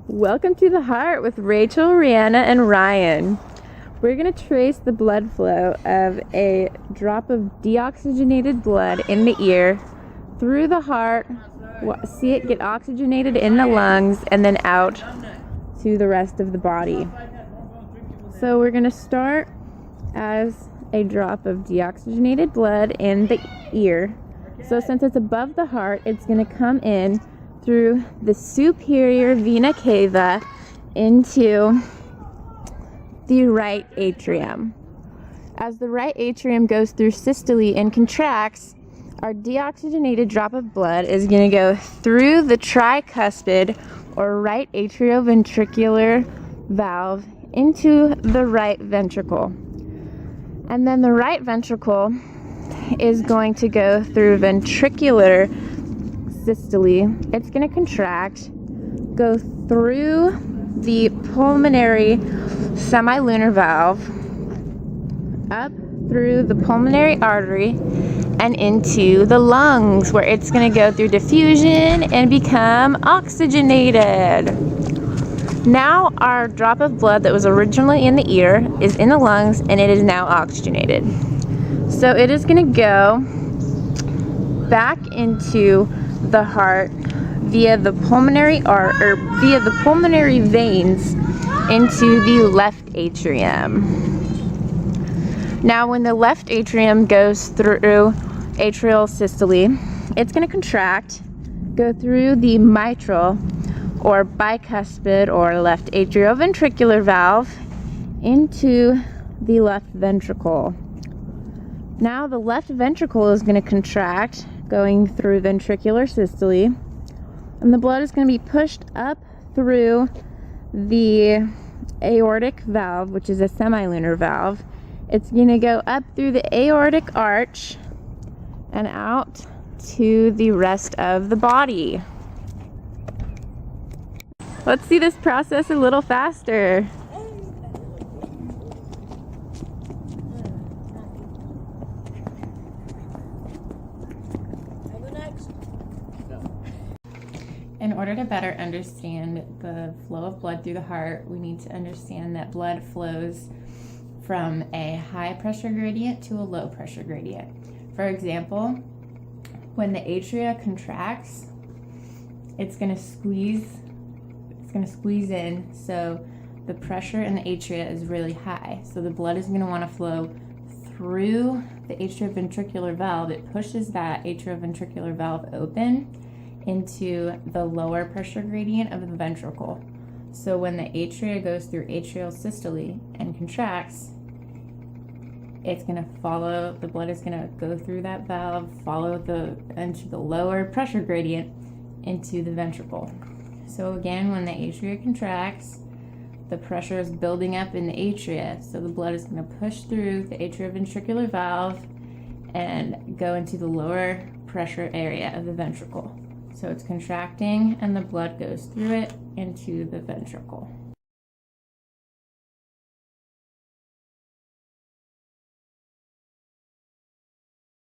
Welcome to the heart with Rachel, Rihanna, and Ryan. We're going to trace the blood flow of a drop of deoxygenated blood in the ear through the heart, see it get oxygenated in the lungs, and then out to the rest of the body. So we're going to start as a drop of deoxygenated blood in the ear. So since it's above the heart, it's going to come in through the superior vena cava into the right atrium. As the right atrium goes through systole and contracts, our deoxygenated drop of blood is going to go through the tricuspid or right atrioventricular valve into the right ventricle. And then the right ventricle is going to go through ventricular systole. It's going to contract, go through the pulmonary semilunar valve, up through the pulmonary artery, and into the lungs, where it's going to go through diffusion and become oxygenated. Now our drop of blood that was originally in the ear is in the lungs, and it is now oxygenated. So it is going to go back into the heart via the pulmonary via the pulmonary veins into the left atrium. Now when the left atrium goes through atrial systole, it's going to contract, go through the mitral or bicuspid or left atrioventricular valve into the left ventricle. Now the left ventricle is going to contract, going through ventricular systole, and the blood is going to be pushed up through the aortic valve, which is a semilunar valve. It's going to go up through the aortic arch and out to the rest of the body. Let's see this process a little faster. In order to better understand the flow of blood through the heart, we need to understand that blood flows from a high pressure gradient to a low pressure gradient. For example, when the atria contracts, it's going to squeeze in, so the pressure in the atria is really high. So the blood is going to want to flow through the atrioventricular valve. It pushes that atrioventricular valve open into the lower pressure gradient of the ventricle. So when the atria goes through atrial systole and contracts, it's going to follow, the blood is going to go through that valve, follow into the lower pressure gradient into the ventricle. So again, when the atria contracts, the pressure is building up in the atria, so the blood is going to push through the atrioventricular valve and go into the lower pressure area of the ventricle. So it's contracting and the blood goes through it into the ventricle.